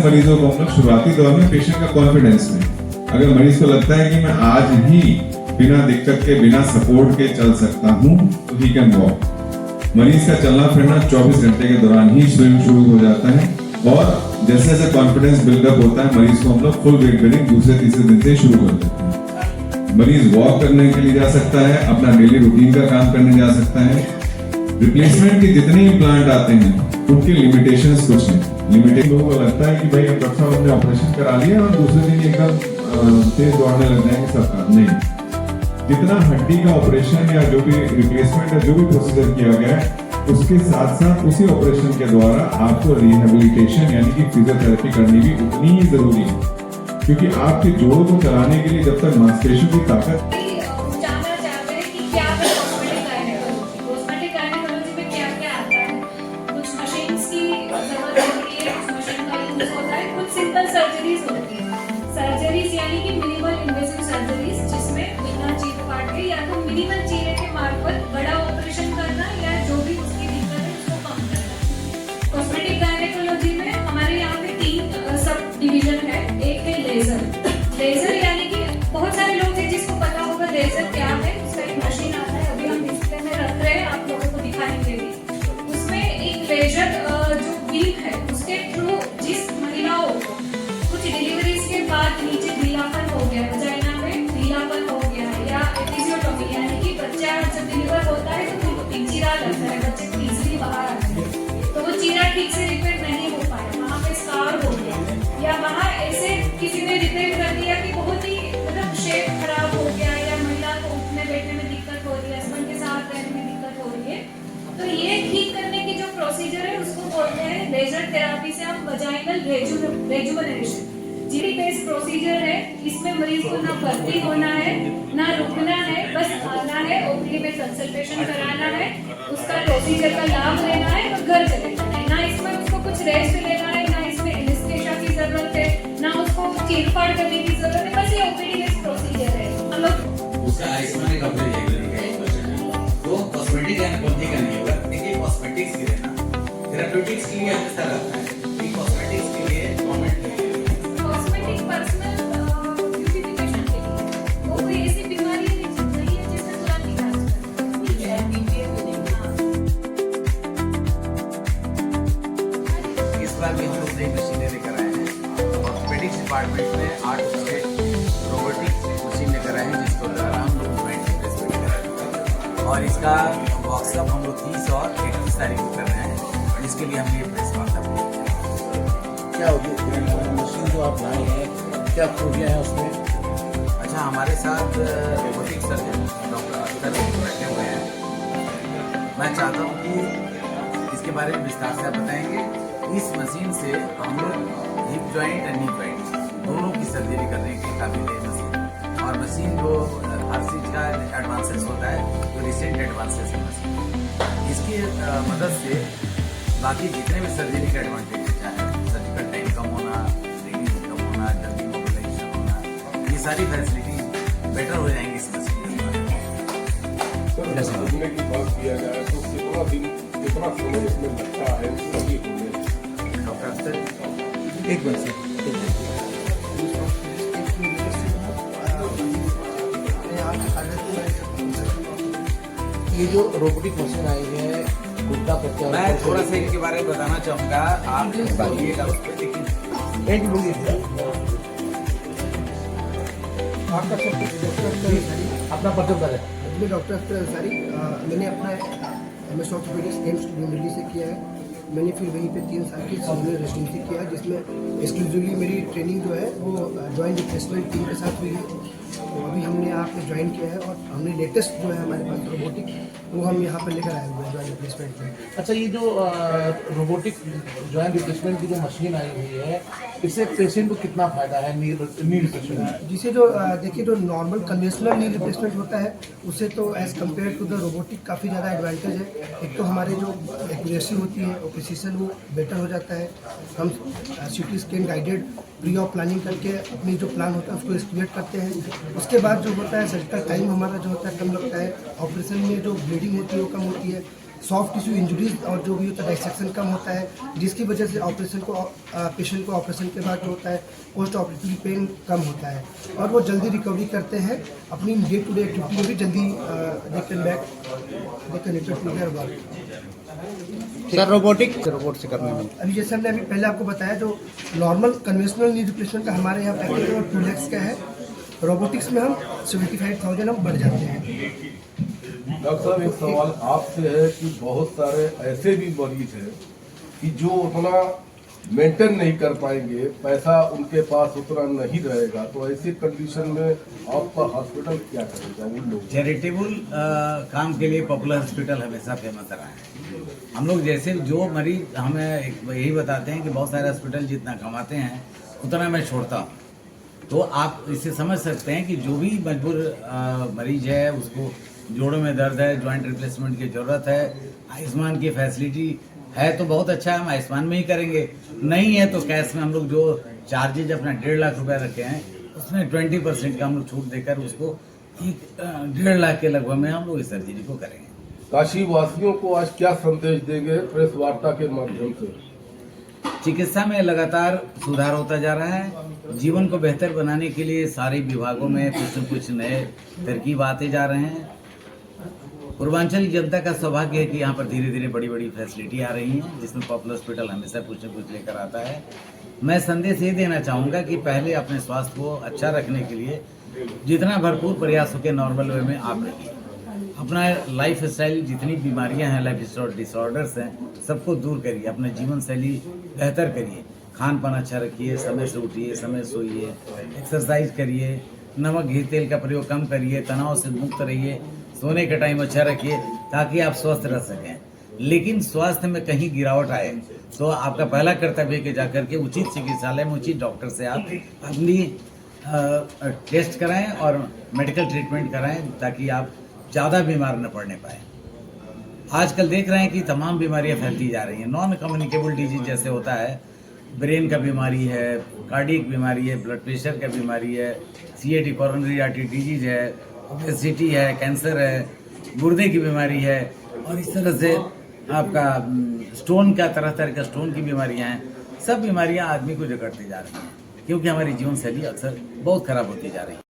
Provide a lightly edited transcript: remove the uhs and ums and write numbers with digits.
मरीजों को हम लोग शुरुआती दौर में पेशेंट का कॉन्फिडेंस में, अगर मरीज को लगता है कि मैं आज ही बिना दिक्कत के बिना सपोर्ट के चल सकता हूँ तो ही कैन वॉक। मरीज का चलना फिरना 24 घंटे के दौरान ही स्वयं शुरू हो जाता है और जैसे जैसे कॉन्फिडेंस बिल्डअप होता है मरीज को हम लोग फुल वेट बेयरिंग दूसरे तीसरे दिन से शुरू कर देते हैं। मरीज वॉक करने के लिए जा सकता है, अपना डेली रूटीन का काम करने जा सकता है। रिप्लेसमेंट के जितने इम्प्लांट आते हैं उनकी लिमिटेशंस कुछ नहीं। लिमिटेड लोगों को लगता है कि भाई अब डॉक्टर साहब हमने ऑपरेशन करा लिया और दूसरे दिन एकदम तेज दौड़ने लग जाएंगे सब काम नहीं। जितना हड्डी का ऑपरेशन या जो भी रिप्लेसमेंट है जो भी प्रोसीजर किया गया है उसके साथ साथ उसी ऑपरेशन के द्वारा आपको रिहेबिलिटेशन यानी कि फिजियोथेरेपी करनी भी उतनी ही जरूरी है, क्योंकि आपके जोड़ों को चलाने के लिए जब तक मांसपेशियों की ताकत सर्जरीज यानी कि मिनिमल इन्वेसिव सर्जरीज जिसमें बिना चीर काट के या तो मिनिमल चीरे के मार्फत बड़ा ऑपरेशन करना या जो भी उसकी दिक्कत है उसको कम करना। कॉस्मेटिक गायनेकोलॉजी में हमारे यहाँ पे 3 सब डिवीजन है। एक है लेजर। लेजर यानी कि बहुत सारे लोग हैं जिसको पता होगा लेजर क्या है। उसका एक मशीन आता है, अभी हम डिस्प्ले में रख रहे हैं आप लोगों को दिखाने के लिए। उसमें एक लेजर जो बीम है उसके थ्रू जिस महिलाओं को कुछ डिलीवरीज के बाद नीचे ढीलापन हो गया, वजाइना में ढीलापन हो गया या एपिजियोटोमी यानी कि बच्चा जब डिलीवर होता है तो उनको चीरा लगता है, बच्चे को इजीली बाहर आता है तो वो चीरा ठीक से रिपेयर नहीं हो पाया, वहाँ पे स्कार हो गया या वहाँ ऐसे किसी ने रिपेयर कर दिया कि बहुत ही मतलब शेप खराब हो गया या महिला को उठने बैठने में दिक्कत हो रही है, हस्बैंड के साथ रहने में दिक्कत हो रही है, तो ये ठीक करने की जो प्रोसीजर है उसको बोलते हैं लेजर थेरेपी से हम vaginal rejuvenation. GD based procedure है। इसमें मरीज को ना भर्ती होना है ना रुकना है, बस आना है, ओपीडी में कंसल्टेशन कराना है, उसका प्रोसीजर का लाभ लेना है और घर चले जाना है। ना इसमें उसको कुछ रेस्ट लेना है, ना इसमें एनेस्थेसिया की जरूरत है, ना उसको चीरफाड़ करने की जरूरत है, बस ये ओपीडी बेस्ड प्रोसीजर है। हम लोग उसका आयुष्मान का तो कॉस्मेटिक गायनेकोलॉजी का नहीं होगा, देखिए कॉस्मेटिक्स के लिए ना थेराप्यूटिक्स के लिए अच्छा रहता है, ये कॉस्मेटिक्स के लिए गवर्नमेंट भी हम लोग नई मशीनें लेकर आए हैं। ऑर्थोपेडिक्स डिपार्टमेंट में 8 उसके रोबोटिक मशीन लेकर आए हैं जिसको द्वारा हम लोग जॉइंट रिप्लेसमेंट कर रहे हैं और इसका वर्कशॉप हम लोग 30 और 31 तारीख को कर रहे हैं और इसके लिए हमने प्रेस कॉन्फ्रेंस क्या होगी मशीन जो आप लाए हैं क्या खूबियाँ हैं उसमें? अच्छा, हमारे साथ रोबोटिक सर्जन डॉक्टर अख्तर बैठे हुए हैं। मैं चाहता हूँ कि इसके बारे में विस्तार से आप बताएंगे। इस मशीन से हम लोग हिप जॉइंट और नी जॉइंट दोनों की सर्जरी करने के काबिल है मशीन, और मशीन जो हर चीज का एडवांसेस होता है तो रिसेंट एडवांसेस है मशीन। इसकी मदद से बाकी जितने भी सर्जरी का एडवांटेज चाहे सर्जिकल टाइम कम होना, ब्लीडिंग कम होना, जल्दी मोबिलाइजेशन होना, ये सारी फैसिलिटी बेटर हो जाएंगी इस मशीन के द्वारा। की बात किया जाए तो कितना समय इसमें लगता है एक बार से ये जो रोबोटिक मशीन आई है गुड्डा प्रत्यारोपण, मैं थोड़ा सा इनके बारे में बताना चाहूँगा। आप बोलिएगा उस पर, लेकिन एक बोलिए आपका अपना परिचय करें। मैं डॉक्टर अख्तर अंसारी, मैंने अपना MS orthopaedics AIIMS new Delhi से किया है। मैंने फिर वहीं पे 3 साल की सीनियर रेजिडेंसी किया जिसमें एक्सक्लूसिवली मेरी ट्रेनिंग जो है वो जॉइंट रिप्लेसमेंट टीम के साथ हुई है। तो अभी हमने यहाँ पे ज्वाइन किया है और हमने लेटेस्ट जो है हमारे पास रोबोटिक वो हम यहाँ पर लेकर आए हुए हैं जॉइंट रिप्लेसमेंट में। अच्छा, ये जो रोबोटिक जॉइंट रिप्लेसमेंट की जो मशीन आई हुई है इससे पेशेंट को कितना फायदा है नी रिप्लेसमेंट? जिसे जो देखिए जो नॉर्मल कन्वेंशनल नी रिप्लेसमेंट होता है उससे तो as compare to the robotic काफ़ी ज़्यादा एडवांटेज है। एक तो हमारे जो एक्यूरेसी होती है और प्रिसीजन वो बेटर हो जाता है। हम CT scan guided pre of planning करके अपनी जो प्लान होता है उसको एस्टिमेट करते हैं। उसके बाद जो होता है सर्जिकल टाइम हमारा जो होता है कम लगता है। ऑपरेशन में जो ब्लीडिंग होती है वो कम होती है। सॉफ्ट टिश्यू इंजरीज और जो भी होता है डाइसेक्शन कम होता है, जिसकी वजह से पेशेंट को ऑपरेशन के बाद जो होता है पोस्ट ऑपरेटिव पेन कम होता है और वो जल्दी रिकवरी करते हैं, अपनी डे टू डे एक्टिविटी में भी जल्दी they can return to their work. Sir robot से करने में अभी जैसे हमने अभी पहले आपको बताया, जो नॉर्मल कन्वेंशनल नी रिप्लेसमेंट का हमारे यहाँ पैकेज है वो 2 लाख का है, रोबोटिक्स में हम 75,000 हम बढ़ जाते हैं। डॉक्टर साहब, एक सवाल आपसे है कि बहुत सारे ऐसे भी मरीज हैं कि जो उतना मेंटेन नहीं कर पाएंगे, पैसा उनके पास उतना नहीं रहेगा, तो ऐसी कंडीशन में आपका हॉस्पिटल क्या करेगा उन लोग? चैरिटेबल काम के लिए पॉपुलर हॉस्पिटल हमेशा फेमस रहा है। हम लोग जैसे जो मरीज हमें यही बताते हैं कि बहुत सारे हॉस्पिटल जितना कमाते हैं उतना मैं छोड़ता हूँ। तो आप इससे समझ सकते हैं कि जो भी मजबूर मरीज है, उसको जोड़ों में दर्द है, जॉइंट रिप्लेसमेंट की ज़रूरत है, आयुष्मान की फैसिलिटी है तो बहुत अच्छा है, हम आयुष्मान में ही करेंगे। नहीं है तो कैश में हम लोग जो चार्जेज अपना 1.5 लाख रुपया रखे हैं उसमें 20% का हम लोग छूट देकर उसको 1.5 लाख के लगभग में हम लोग इस सर्जरी को करेंगे। काशी वासियों को आज क्या संदेश देंगे प्रेस वार्ता के माध्यम से? चिकित्सा में लगातार सुधार होता जा रहा है। जीवन को बेहतर बनाने के लिए सारे विभागों में कुछ न कुछ नए तरकीब आते जा रहे हैं। पूर्वांचल की जनता का सौभाग्य है कि यहाँ पर धीरे धीरे बड़ी बड़ी फैसिलिटी आ रही हैं, जिसमें पॉपुलर हॉस्पिटल हमेशा कुछ न कुछ लेकर आता है। मैं संदेश ये देना चाहूँगा कि पहले अपने स्वास्थ्य को अच्छा रखने के लिए जितना भरपूर प्रयास हो के नॉर्मल वे में आप रखिए। अपना लाइफ स्टाइल, जितनी बीमारियां हैं, लाइफ डिसऑर्डर्स हैं, सबको दूर करिए। अपना जीवन शैली बेहतर करिए, खान पान अच्छा रखिए, समय से उठिए, समय सोइए, एक्सरसाइज करिए, नमक घी तेल का प्रयोग कम करिए, तनाव से मुक्त रहिए, सोने का टाइम अच्छा रखिए ताकि आप स्वस्थ रह सकें। लेकिन स्वास्थ्य में कहीं गिरावट आए तो आपका पहला कर्तव्य है कि जाकर के उचित चिकित्सालय में उचित डॉक्टर से आप अपनी टेस्ट कराएं और मेडिकल ट्रीटमेंट कराएं ताकि आप ज़्यादा बीमार न पड़ने पाए। आजकल देख रहे हैं कि तमाम बीमारियां फैलती जा रही हैं। नॉन कम्युनिकेबल डिजीज जैसे होता है, ब्रेन का बीमारी है, कार्डियक बीमारी है, ब्लड प्रेशर का बीमारी है, CAD कोरोनरी आर्टरी डिजीज है, ओबेसिटी है, कैंसर है, गुर्दे की बीमारी है और इस तरह से आपका स्टोन का, तरह तरह का स्टोन की बीमारियां हैं। सब बीमारियां आदमी को जकड़ती जा रही हैं क्योंकि हमारी जीवन शैली अक्सर बहुत खराब होती जा रही है।